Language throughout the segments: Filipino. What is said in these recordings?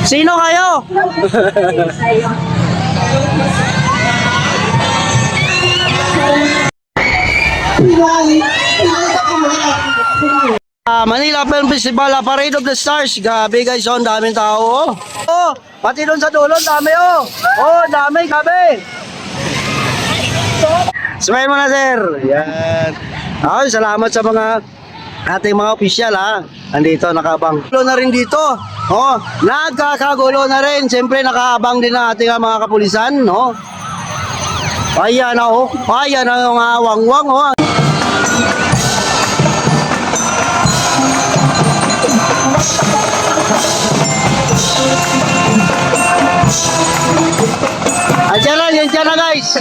Sino kayo? Manila Film Festival, Parade of the Stars. Gabi guys, oh, ang daming tao. Oh, pati doon sa dulo, dami oh. Oh, dami, gabi. Smile mo na, sir. Yan. Ay, salamat sa mga ating mga opisyal ha. Andito, nakabang. Gulo na rin dito. Oh, nagkakagulo na rin. Siyempre, nakaabang din ang ating mga kapulisan, no? Ayan na oh. Ayan na yung wangwang oh. Andiyan na guys.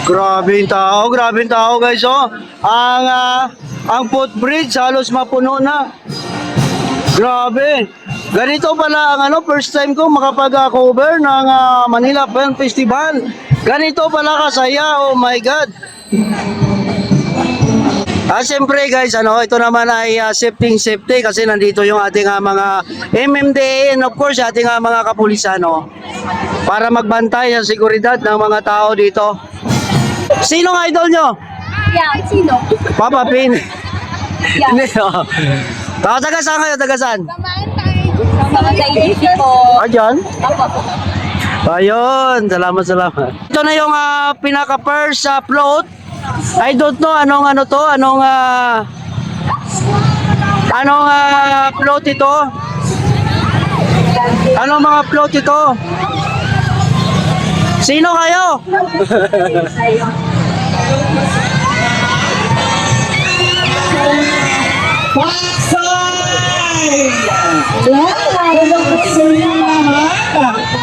Grabe yung tao guys oh. Ang footbridge halos mapuno na. Grabe. Ganito pala ang first time ko makapag-cover ng Manila Film Festival. Ganito pala kasaya. Oh my God. Siyempre guys, ito naman ay safety kasi nandito yung ating mga MMDA and of course ating mga kapulisan para magbantay sa seguridad ng mga tao dito. Sino ang idol nyo? Yeah, sino? Papa Pin. Yeah. Hindi, Taga-saan kayo? Taga-saan? Sa Magdayisi po. Dyan? Opo. Ayun, salamat. Ito na yung pinaka-first float. I don't know anong float ito. Anong mga float ito? Sino kayo?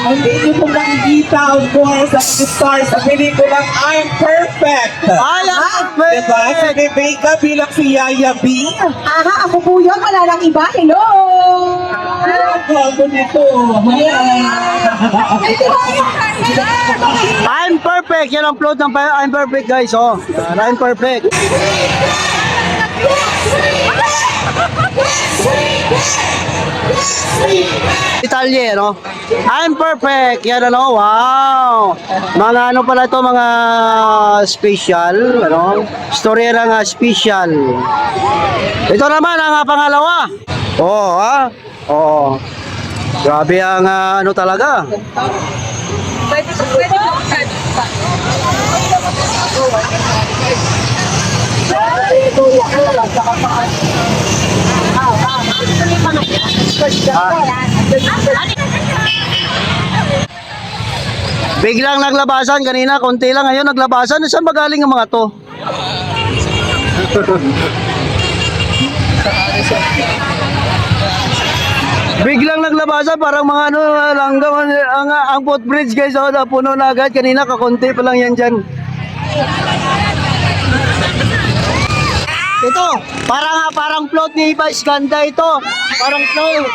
Hindi ko makikita, of course, ang stars sa pelikulang I'm Perfect. Diba? Si Rebecca bilang si Yaya B. Aha, ako po yun. Wala lang iba. Hello! Ako nito. I'm Perfect. Yan ang float ng I'm Perfect guys. Oh. Yan, I'm Perfect. Italye, no? I'm Perfect. Yan wow. Mga pala ito, mga special, Storya ng special. Ito naman ang pangalawa. Grabe ang talaga. Biglang naglabasan kanina, konti lang ngayon naglabasan. Saan ba galing ang mga to? Biglang naglabasan, parang mga langgam ang footbridge guys, puno na agad. Kanina kakonti pa lang yan dyan. Ito, parang float ni Vice Ganda ito. Parang float.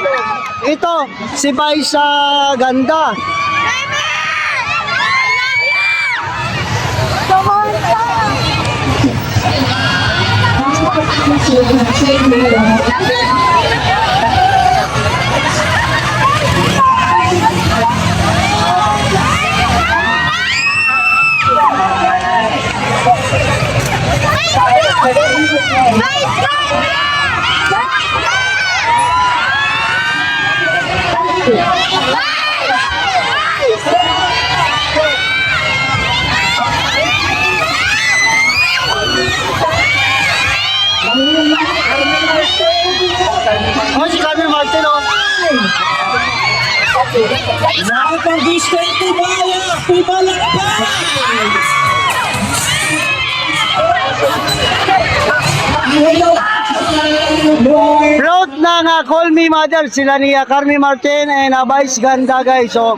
Ito, si Vice Ganda. Oh, si Carmen Martin, oh. Nakapang gusto tibala, tibala pa! Float ng Call Me Mother, sila ni Carmen Martin and Vice Ganda, guys. So,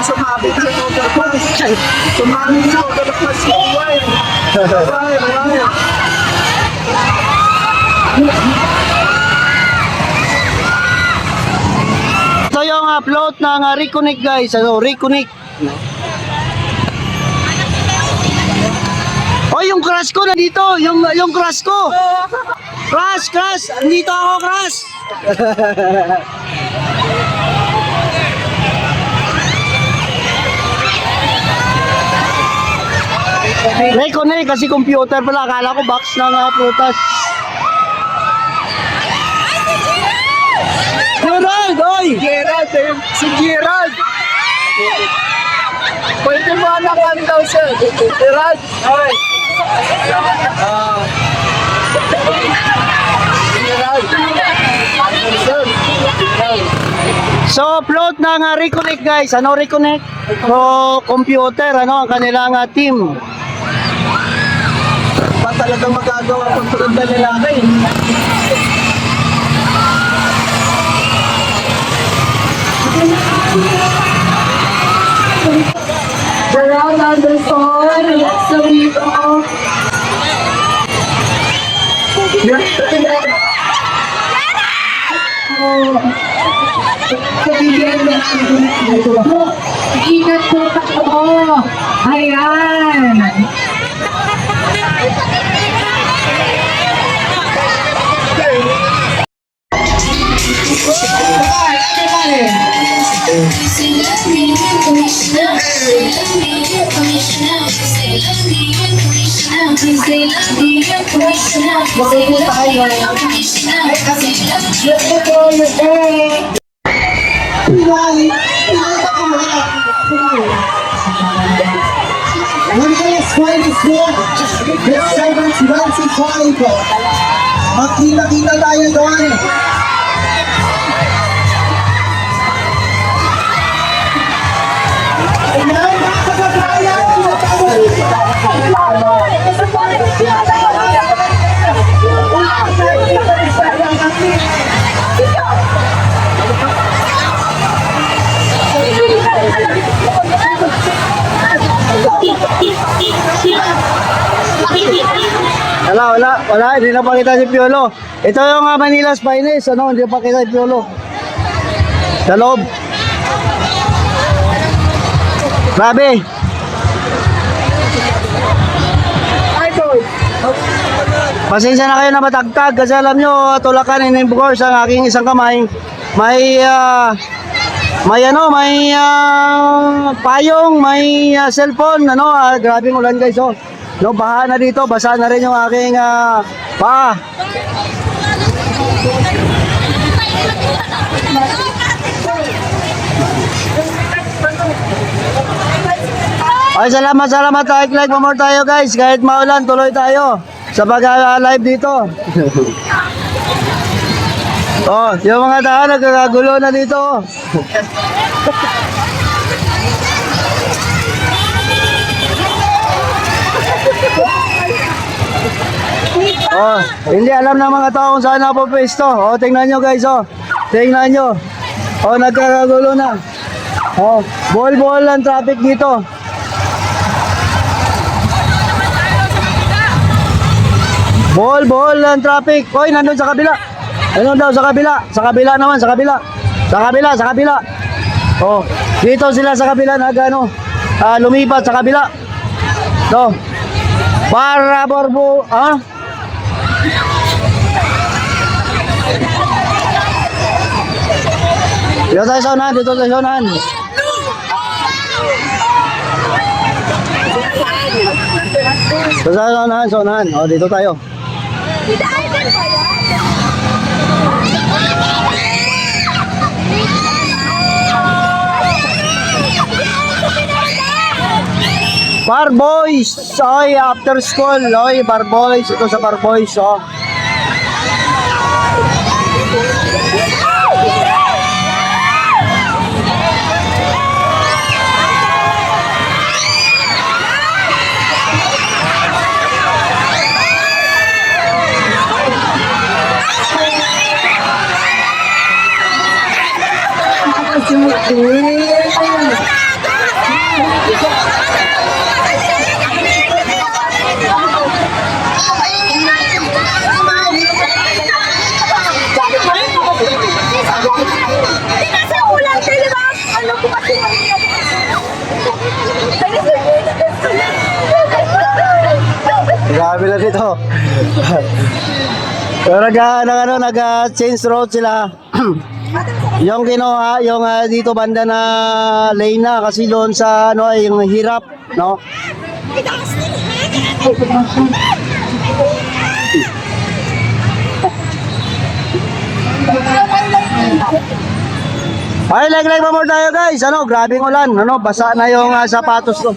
Sumabit sa overpass. Sumabit sa overpass. ito yung float ng Reconnect, guys. Ano, Reconnect. Oh, yung crush ko nandito. Yung crush ko. Crush. Nandito ako, crush. Reconnect kasi computer pala. Akala ko box ng prutas. Gerald, oy! Gerald, si Gerald. Pwede mo anakan daw siya. Gerald, ay. So, float ng Reconnect, guys. Ano Reconnect? So, computer, ano, ang kanilang team. Pa talaga magagawa kung tulad na lalaki. Gerald Anderson, sabi ko. Ingat po ako. Ayan. Magkita-kita tayo doon. Wala, hindi na pakita si Piolo. Ito yung Manila's Finest, ano, hindi na pakita si Piolo. Sa loob. Grabe. Pasensya na kayo na matagtag kasi alam nyo, tulakan and of course ang aking isang kamay may payong, may cellphone, ano, grabing ulan guys, oh. No, baha na dito, basa na rin yung aking paa. Ay, salamat, like more tayo guys, kahit maulan, tuloy tayo sa pag-live dito. Oh, yung mga tao nagkakagulo na dito. Oh, hindi alam ng mga tao kung saan napapwesto. Oh, tingnan nyo guys, oh. Tingnan nyo. Oh, nagkakagulo na. Oh, bol ang traffic dito. Bol ang traffic. Hoy, nandun sa kabila. Ano daw sa kabila? Sa kabila naman, sa kabila. Sa kabila. Oh, dito sila sa kabila nagano. Lumipat sa kabila. To. Para borbo, Dito tayo sa unahan. Sa unahan. O, dito tayo. Bar Boys! Oy, after school. Oy, Bar Boys. Ito sa Bar Boys, oh. Nasa ulan, di ba? Ano ko kasi Grabe na dito. Pero nag-change road sila. Yung kinuha, yung dito banda na lane na kasi doon sa ano ay yung hirap, no? Ay, leg pa more tayo guys. Ano, grabing ulan. Ano, basa na yung sapatos ko.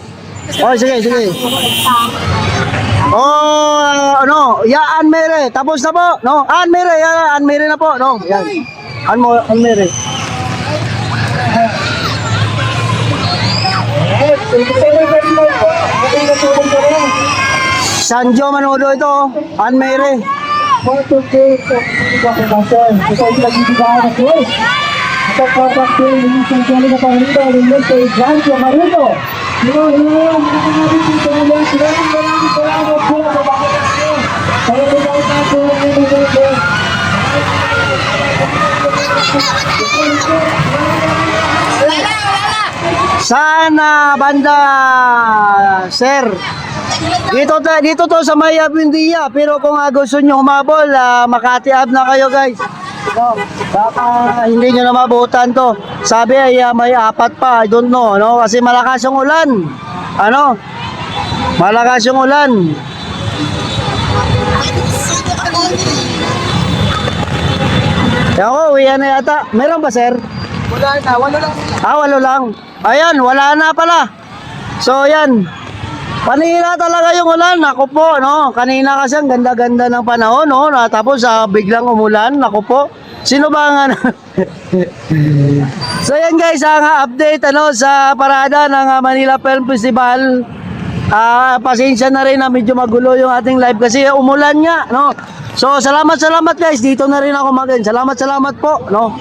Oh, sige. Oh, ano, Ann Mere. Tapos na po, no? Ann Mere na po, no? Yan. Ann Mere. Sanjo Manodo ito, Ann Mere. Sana banda sir. Dito to sa may Abindia, pero kung gusto nyo humabol, Makati Ave na kayo guys. No, baka hindi nyo na mabutan to. Sabi ay may 4 pa, I don't know, no? Kasi malakas yung ulan. Ano? Malakas yung ulan. Ako, uwi na yata. Meron ba sir? Wala na, wala lang. Walo lang. Ayan, wala na pala. So, yan. Panira talaga yung ulan. Ako po, no? Kanina kasi ang ganda-ganda ng panahon, no? Tapos, biglang umulan. Ako po. Sino ba nga? So, yan guys, ang update, ano, sa parada ng Manila Film Festival. Pasensya na rin na medyo magulo yung ating live kasi umulan nga, no? So, salamat guys. Dito na rin ako mag-end. Salamat po, no?